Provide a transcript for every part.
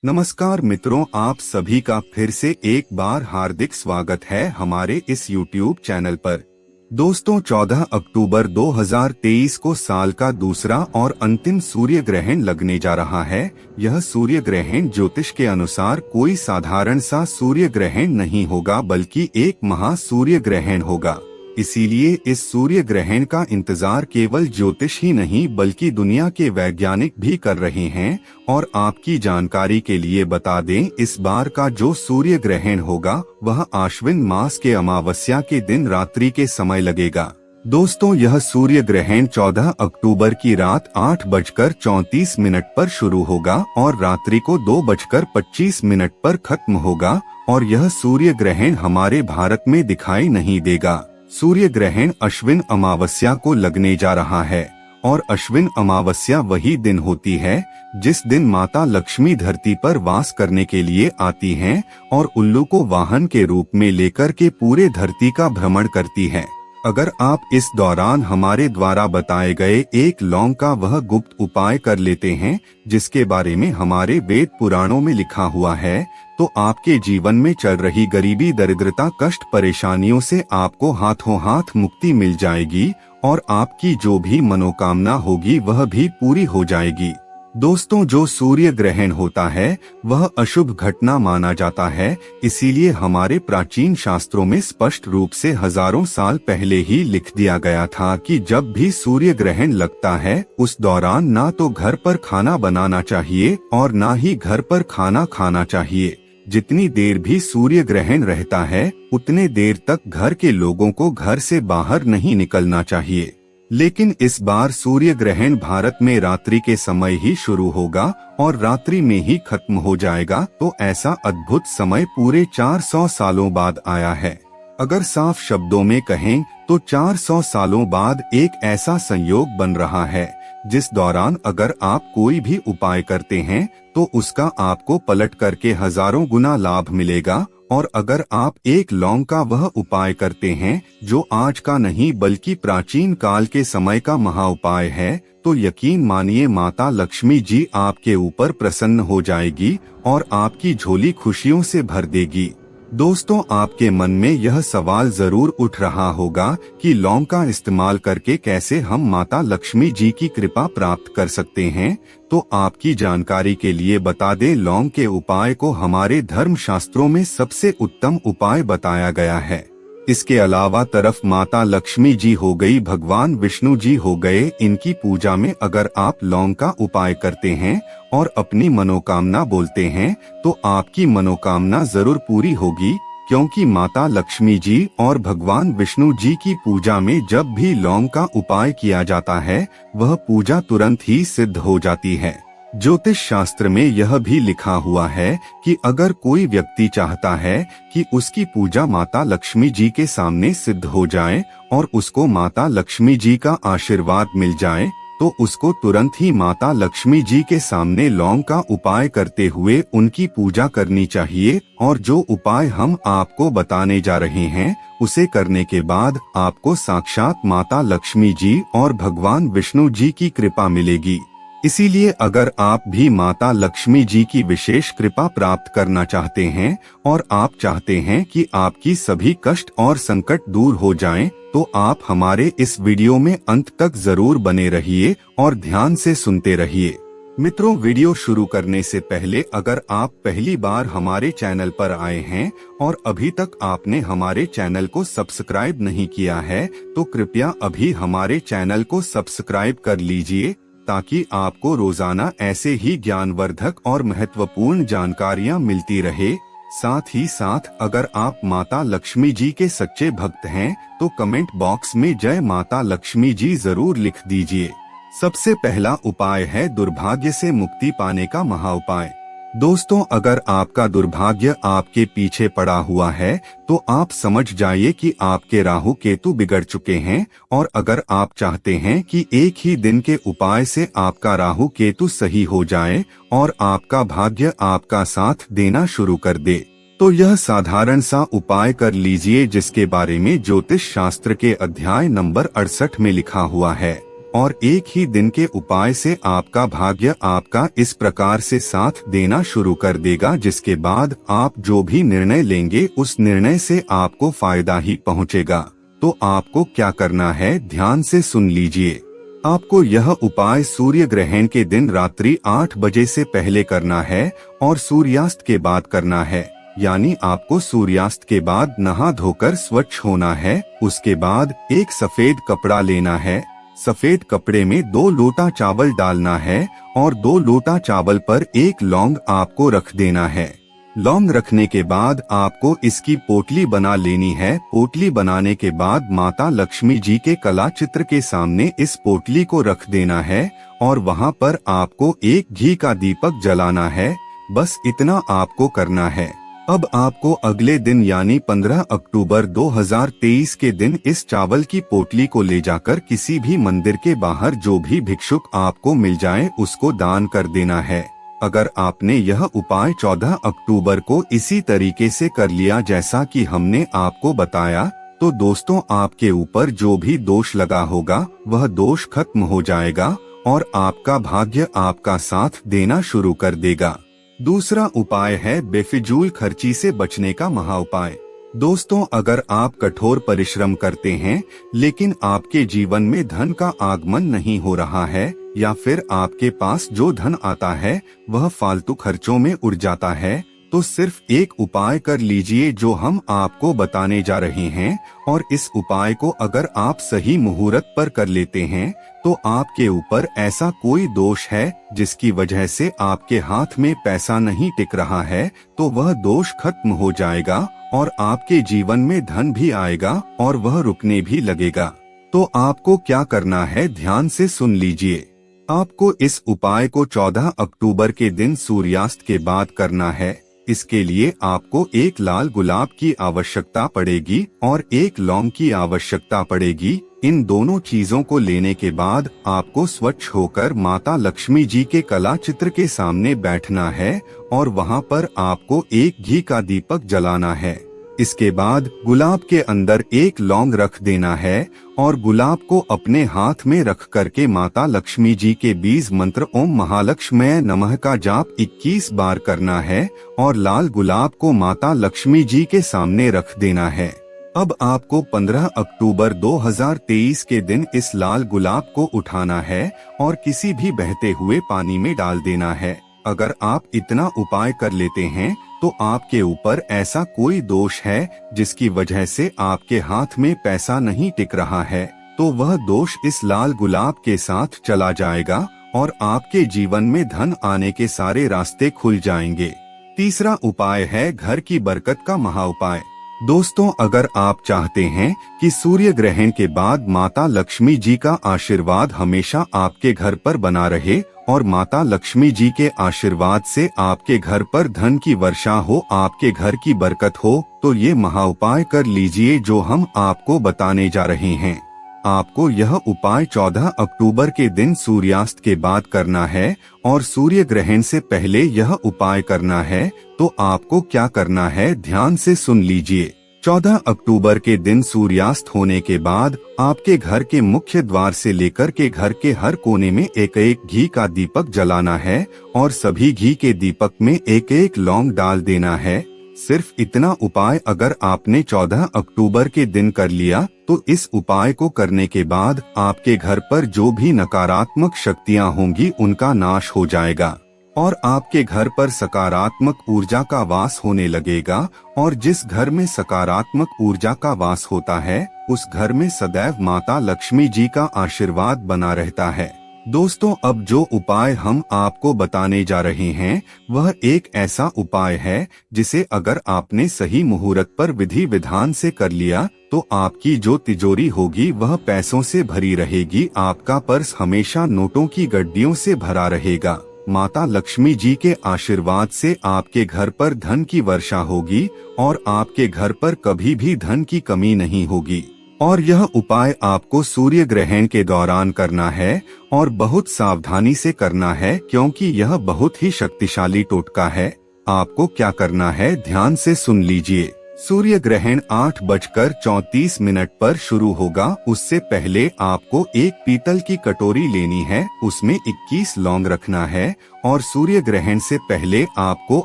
नमस्कार मित्रों, आप सभी का फिर से एक बार हार्दिक स्वागत है हमारे इस YouTube चैनल पर। दोस्तों, 14 अक्टूबर 2023 को साल का दूसरा और अंतिम सूर्य ग्रहण लगने जा रहा है। यह सूर्य ग्रहण ज्योतिष के अनुसार कोई साधारण सा सूर्य ग्रहण नहीं होगा, बल्कि एक महा सूर्य ग्रहण होगा। इसीलिए इस सूर्य ग्रहण का इंतजार केवल ज्योतिष ही नहीं बल्कि दुनिया के वैज्ञानिक भी कर रहे हैं। और आपकी जानकारी के लिए बता दें, इस बार का जो सूर्य ग्रहण होगा वह आश्विन मास के अमावस्या के दिन रात्रि के समय लगेगा। दोस्तों, यह सूर्य ग्रहण 14 अक्टूबर की रात 8:34 पर शुरू होगा और रात्रि को 2:25 पर खत्म होगा। और यह सूर्य ग्रहण हमारे भारत में दिखाई नहीं देगा। सूर्य ग्रहण अश्विन अमावस्या को लगने जा रहा है और अश्विन अमावस्या वही दिन होती है जिस दिन माता लक्ष्मी धरती पर वास करने के लिए आती हैं और उल्लू को वाहन के रूप में लेकर के पूरे धरती का भ्रमण करती है। अगर आप इस दौरान हमारे द्वारा बताए गए एक लौंग का वह गुप्त उपाय कर लेते हैं जिसके बारे में हमारे वेद पुराणों में लिखा हुआ है, तो आपके जीवन में चल रही गरीबी, दरिद्रता, कष्ट, परेशानियों से आपको हाथों हाथ मुक्ति मिल जाएगी और आपकी जो भी मनोकामना होगी वह भी पूरी हो जाएगी। दोस्तों, जो सूर्य ग्रहण होता है वह अशुभ घटना माना जाता है। इसीलिए हमारे प्राचीन शास्त्रों में स्पष्ट रूप से हजारों साल पहले ही लिख दिया गया था कि जब भी सूर्य ग्रहण लगता है उस दौरान ना तो घर पर खाना बनाना चाहिए और ना ही घर पर खाना खाना चाहिए। जितनी देर भी सूर्य ग्रहण रहता है उतने देर तक घर के लोगों को घर से बाहर नहीं निकलना चाहिए। लेकिन इस बार सूर्य ग्रहण भारत में रात्रि के समय ही शुरू होगा और रात्रि में ही खत्म हो जाएगा, तो ऐसा अद्भुत समय पूरे 400 सालों बाद आया है। अगर साफ शब्दों में कहें तो 400 सालों बाद एक ऐसा संयोग बन रहा है जिस दौरान अगर आप कोई भी उपाय करते हैं तो उसका आपको पलट करके हजारों गुना लाभ मिलेगा। और अगर आप एक लौंग का वह उपाय करते हैं जो आज का नहीं बल्कि प्राचीन काल के समय का महा उपाय है, तो यकीन मानिए माता लक्ष्मी जी आपके ऊपर प्रसन्न हो जाएगी और आपकी झोली खुशियों से भर देगी। दोस्तों, आपके मन में यह सवाल जरूर उठ रहा होगा कि लौंग का इस्तेमाल करके कैसे हम माता लक्ष्मी जी की कृपा प्राप्त कर सकते हैं। तो आपकी जानकारी के लिए बता दें, लौंग के उपाय को हमारे धर्म शास्त्रों में सबसे उत्तम उपाय बताया गया है। इसके अलावा तरफ माता लक्ष्मी जी हो गई, भगवान विष्णु जी हो गए, इनकी पूजा में अगर आप लौंग का उपाय करते हैं और अपनी मनोकामना बोलते हैं तो आपकी मनोकामना जरूर पूरी होगी। क्योंकि माता लक्ष्मी जी और भगवान विष्णु जी की पूजा में जब भी लौंग का उपाय किया जाता है वह पूजा तुरंत ही सिद्ध हो जाती है। ज्योतिष शास्त्र में यह भी लिखा हुआ है कि अगर कोई व्यक्ति चाहता है कि उसकी पूजा माता लक्ष्मी जी के सामने सिद्ध हो जाए और उसको माता लक्ष्मी जी का आशीर्वाद मिल जाए, तो उसको तुरंत ही माता लक्ष्मी जी के सामने लौंग का उपाय करते हुए उनकी पूजा करनी चाहिए। और जो उपाय हम आपको बताने जा रहे हैं उसे करने के बाद आपको साक्षात माता लक्ष्मी जी और भगवान विष्णु जी की कृपा मिलेगी। इसीलिए अगर आप भी माता लक्ष्मी जी की विशेष कृपा प्राप्त करना चाहते हैं और आप चाहते हैं कि आपकी सभी कष्ट और संकट दूर हो जाएं, तो आप हमारे इस वीडियो में अंत तक जरूर बने रहिए और ध्यान से सुनते रहिए। मित्रों, वीडियो शुरू करने से पहले अगर आप पहली बार हमारे चैनल पर आए हैं और अभी तक आपने हमारे चैनल को सब्सक्राइब नहीं किया है तो कृपया अभी हमारे चैनल को सब्सक्राइब कर लीजिए ताकि आपको रोजाना ऐसे ही ज्ञानवर्धक और महत्वपूर्ण जानकारियां मिलती रहे। साथ ही साथ अगर आप माता लक्ष्मी जी के सच्चे भक्त हैं तो कमेंट बॉक्स में जय माता लक्ष्मी जी जरूर लिख दीजिए। सबसे पहला उपाय है दुर्भाग्य से मुक्ति पाने का महा उपाय। दोस्तों, अगर आपका दुर्भाग्य आपके पीछे पड़ा हुआ है तो आप समझ जाइए कि आपके राहु केतु बिगड़ चुके हैं। और अगर आप चाहते हैं कि एक ही दिन के उपाय से आपका राहु केतु सही हो जाए और आपका भाग्य आपका साथ देना शुरू कर दे, तो यह साधारण सा उपाय कर लीजिए जिसके बारे में ज्योतिष शास्त्र के अध्याय नंबर 68 में लिखा हुआ है। और एक ही दिन के उपाय से आपका भाग्य आपका इस प्रकार से साथ देना शुरू कर देगा, जिसके बाद आप जो भी निर्णय लेंगे उस निर्णय से आपको फायदा ही पहुंचेगा। तो आपको क्या करना है, ध्यान से सुन लीजिए। आपको यह उपाय सूर्य ग्रहण के दिन रात्रि 8 बजे से पहले करना है और सूर्यास्त के बाद करना है। यानी आपको सूर्यास्त के बाद नहा धोकर स्वच्छ होना है। उसके बाद एक सफेद कपड़ा लेना है। सफेद कपड़े में 2 लोटा चावल डालना है और 2 लोटा चावल पर 1 लौंग आपको रख देना है। लौंग रखने के बाद आपको इसकी पोटली बना लेनी है। पोटली बनाने के बाद माता लक्ष्मी जी के कला चित्र के सामने इस पोटली को रख देना है और वहां पर आपको एक घी का दीपक जलाना है। बस इतना आपको करना है। अब आपको अगले दिन यानी 15 अक्टूबर 2023 के दिन इस चावल की पोटली को ले जाकर किसी भी मंदिर के बाहर जो भी भिक्षुक आपको मिल जाए उसको दान कर देना है। अगर आपने यह उपाय 14 अक्टूबर को इसी तरीके से कर लिया जैसा कि हमने आपको बताया, तो दोस्तों आपके ऊपर जो भी दोष लगा होगा वह दोष खत्म हो जाएगा और आपका भाग्य आपका साथ देना शुरू कर देगा। दूसरा उपाय है बेफिजूल खर्ची से बचने का महा उपाय। दोस्तों, अगर आप कठोर परिश्रम करते हैं लेकिन आपके जीवन में धन का आगमन नहीं हो रहा है या फिर आपके पास जो धन आता है वह फालतू खर्चों में उड़ जाता है, तो सिर्फ एक उपाय कर लीजिए जो हम आपको बताने जा रहे हैं। और इस उपाय को अगर आप सही मुहूर्त पर कर लेते हैं तो आपके ऊपर ऐसा कोई दोष है जिसकी वजह से आपके हाथ में पैसा नहीं टिक रहा है, तो वह दोष खत्म हो जाएगा और आपके जीवन में धन भी आएगा और वह रुकने भी लगेगा। तो आपको क्या करना है, ध्यान से सुन लीजिए। आपको इस उपाय को 14 अक्टूबर के दिन सूर्यास्त के बाद करना है। इसके लिए आपको 1 लाल गुलाब की आवश्यकता पड़ेगी और 1 लौंग की आवश्यकता पड़ेगी। इन दोनों चीजों को लेने के बाद आपको स्वच्छ होकर माता लक्ष्मी जी के कला चित्र के सामने बैठना है और वहां पर आपको एक घी का दीपक जलाना है। इसके बाद गुलाब के अंदर 1 लौंग रख देना है और गुलाब को अपने हाथ में रख करके माता लक्ष्मी जी के बीज मंत्र ओम महालक्ष्म्यै नमः का जाप 21 बार करना है और लाल गुलाब को माता लक्ष्मी जी के सामने रख देना है। अब आपको 15 अक्टूबर 2023 के दिन इस लाल गुलाब को उठाना है और किसी भी बहते हुए पानी में डाल देना है। अगर आप इतना उपाय कर लेते हैं तो आपके ऊपर ऐसा कोई दोष है जिसकी वजह से आपके हाथ में पैसा नहीं टिक रहा है, तो वह दोष इस लाल गुलाब के साथ चला जाएगा और आपके जीवन में धन आने के सारे रास्ते खुल जाएंगे। तीसरा उपाय है घर की बरकत का महा उपाय। दोस्तों, अगर आप चाहते हैं कि सूर्य ग्रहण के बाद माता लक्ष्मी जी का आशीर्वाद हमेशा आपके घर पर बना रहे और माता लक्ष्मी जी के आशीर्वाद से आपके घर पर धन की वर्षा हो, आपके घर की बरकत हो, तो ये महा उपाय कर लीजिए जो हम आपको बताने जा रहे हैं। आपको यह उपाय 14 अक्टूबर के दिन सूर्यास्त के बाद करना है और सूर्य ग्रहण से पहले यह उपाय करना है। तो आपको क्या करना है, ध्यान से सुन लीजिए। 14 अक्टूबर के दिन सूर्यास्त होने के बाद आपके घर के मुख्य द्वार से लेकर के घर के हर कोने में एक एक घी का दीपक जलाना है और सभी घी के दीपक में एक एक लौंग डाल देना है। सिर्फ इतना उपाय अगर आपने 14 अक्टूबर के दिन कर लिया तो इस उपाय को करने के बाद आपके घर पर जो भी नकारात्मक शक्तियां होंगी उनका नाश हो जाएगा और आपके घर पर सकारात्मक ऊर्जा का वास होने लगेगा। और जिस घर में सकारात्मक ऊर्जा का वास होता है उस घर में सदैव माता लक्ष्मी जी का आशीर्वाद बना रहता है। दोस्तों, अब जो उपाय हम आपको बताने जा रहे हैं वह एक ऐसा उपाय है जिसे अगर आपने सही मुहूर्त पर विधि विधान से कर लिया तो आपकी जो तिजोरी होगी वह पैसों से भरी रहेगी। आपका पर्स हमेशा नोटों की गड्डियों से भरा रहेगा। माता लक्ष्मी जी के आशीर्वाद से आपके घर पर धन की वर्षा होगी और आपके घर पर कभी भी धन की कमी नहीं होगी। और यह उपाय आपको सूर्य ग्रहण के दौरान करना है और बहुत सावधानी से करना है क्योंकि यह बहुत ही शक्तिशाली टोटका है। आपको क्या करना है, ध्यान से सुन लीजिए। सूर्य ग्रहण 8:34 पर शुरू होगा। उससे पहले आपको एक पीतल की कटोरी लेनी है, उसमें 21 लौंग रखना है और सूर्य ग्रहण से पहले आपको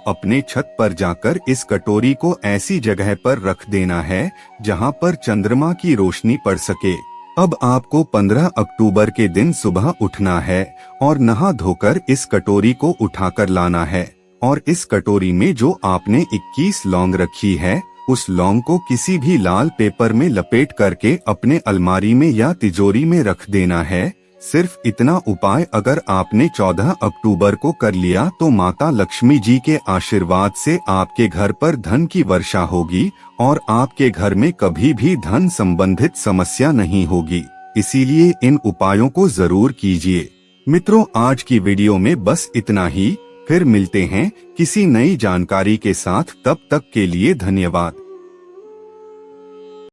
अपने छत पर जाकर इस कटोरी को ऐसी जगह पर रख देना है जहां पर चंद्रमा की रोशनी पड़ सके। अब आपको 15 अक्टूबर के दिन सुबह उठना है और नहा धोकर इस कटोरी को उठाकर लाना है और इस कटोरी में जो आपने 21 लौंग रखी है उस लौंग को किसी भी लाल पेपर में लपेट करके अपने अलमारी में या तिजोरी में रख देना है। सिर्फ इतना उपाय अगर आपने 14 अक्टूबर को कर लिया तो माता लक्ष्मी जी के आशीर्वाद से आपके घर पर धन की वर्षा होगी और आपके घर में कभी भी धन संबंधित समस्या नहीं होगी। इसीलिए इन उपायों को जरूर कीजिए। मित्रों, आज की वीडियो में बस इतना ही। फिर मिलते हैं किसी नई जानकारी के साथ। तब तक के लिए धन्यवाद।